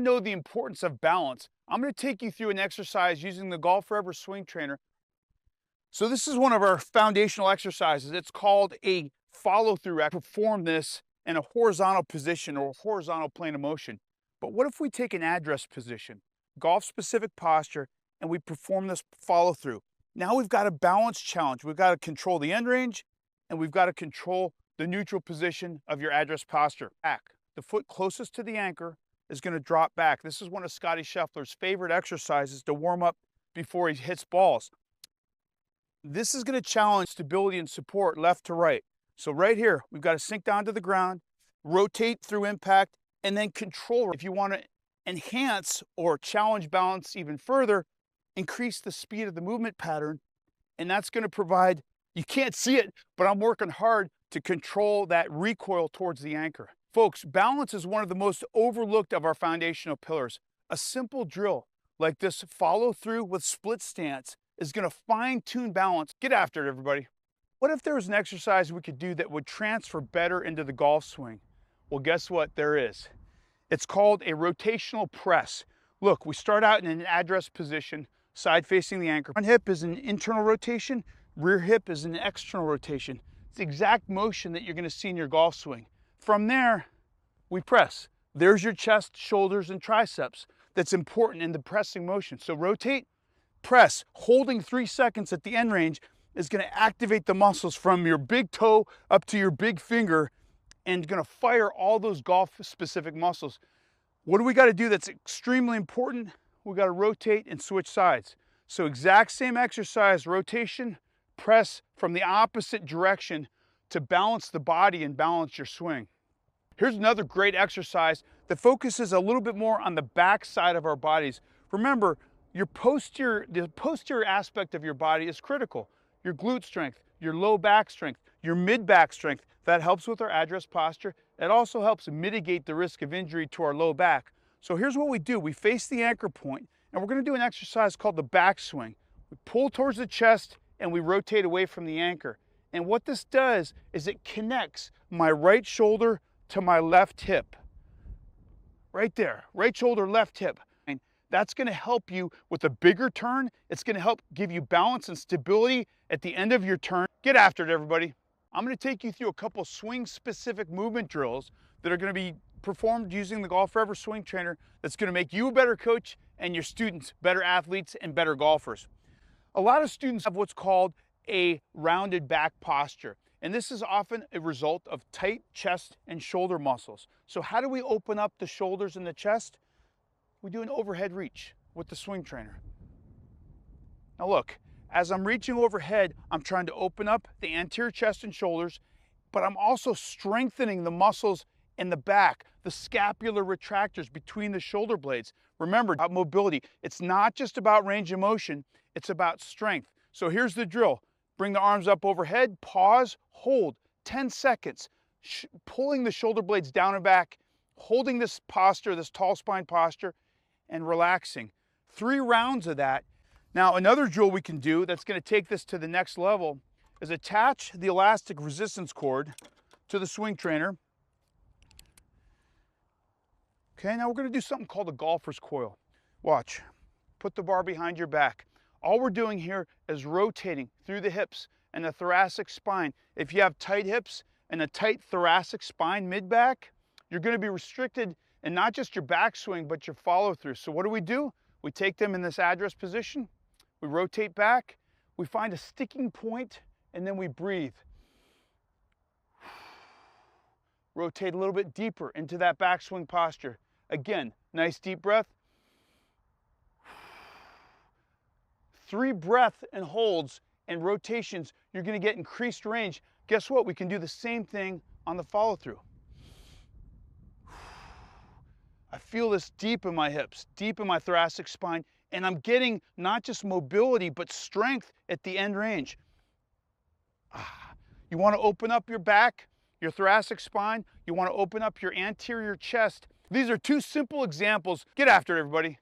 Know the importance of balance. I'm going to take you through an exercise using the Golf Forever Swing Trainer. So this is one of our foundational exercises. It's called a follow-through. I perform this in a horizontal position or a horizontal plane of motion. But what if we take an address position, golf-specific posture, and we perform this follow-through? Now we've got a balance challenge. We've got to control the end range, and we've got to control the neutral position of your address posture. Back. The foot closest to the anchor is going to drop back. This is one of Scottie Scheffler's favorite exercises to warm up before he hits balls. This is going to challenge stability and support left to right. So right here, we've got to sink down to the ground, rotate through impact, and then control. If you want to enhance or challenge balance even further, increase the speed of the movement pattern, and that's going to provide, you can't see it, but I'm working hard to control that recoil towards the anchor. Folks, balance is one of the most overlooked of our foundational pillars. A simple drill like this follow through with split stance is going to fine-tune balance. Get after it, everybody. What if there was an exercise we could do that would transfer better into the golf swing? Well, guess what? There is. It's called a rotational press. Look, we start out in an address position, side facing the anchor. Front hip is an internal rotation, rear hip is an external rotation. It's the exact motion that you're going to see in your golf swing. From there, we press. There's your chest, shoulders, and triceps. That's important in the pressing motion. So rotate, press. Holding 3 seconds at the end range is going to activate the muscles from your big toe up to your big finger and going to fire all those golf-specific muscles. What do we got to do that's extremely important? We got to rotate and switch sides. So exact same exercise, rotation, press from the opposite direction to balance the body and balance your swing. Here's another great exercise that focuses a little bit more on the back side of our bodies. Remember, the posterior aspect of your body is critical. Your glute strength, your low back strength, your mid back strength. That helps with our address posture. It also helps mitigate the risk of injury to our low back. So here's what we do. We face the anchor point, and we're going to do an exercise called the backswing. We pull towards the chest and we rotate away from the anchor. And what this does is it connects my right shoulder to my left hip. Right there, right shoulder, left hip. And that's going to help you with a bigger turn. It's going to help give you balance and stability at the end of your turn. Get after it, everybody. I'm going to take you through a couple swing-specific movement drills that are going to be performed using the Golf Forever Swing Trainer that's going to make you a better coach and your students better athletes and better golfers. A lot of students have what's called a rounded back posture, and this is often a result of tight chest and shoulder muscles. So how do we open up the shoulders and the chest? We do an overhead reach with the swing trainer. Now look, as I'm reaching overhead, I'm trying to open up the anterior chest and shoulders, but I'm also strengthening the muscles in the back, the scapular retractors between the shoulder blades. Remember, about mobility, it's not just about range of motion, it's about strength. So here's the drill. Bring the arms up overhead, pause, hold, 10 seconds, pulling the shoulder blades down and back, holding this posture, this tall spine posture, and relaxing. 3 rounds of that. Now, another drill we can do that's going to take this to the next level is attach the elastic resistance cord to the swing trainer. Okay, now we're going to do something called a golfer's coil. Watch. Put the bar behind your back. All we're doing here is rotating through the hips and the thoracic spine. If you have tight hips and a tight thoracic spine mid-back, you're going to be restricted in not just your backswing, but your follow-through. So what do? We take them in this address position. We rotate back, we find a sticking point, and then we breathe. Rotate a little bit deeper into that backswing posture. Again, nice deep breath. 3 breath and holds and rotations, you're going to get increased range. Guess what? We can do the same thing on the follow-through. I feel this deep in my hips, deep in my thoracic spine, and I'm getting not just mobility, but strength at the end range. You want to open up your back, your thoracic spine. You want to open up your anterior chest. These are 2 simple examples. Get after it, everybody.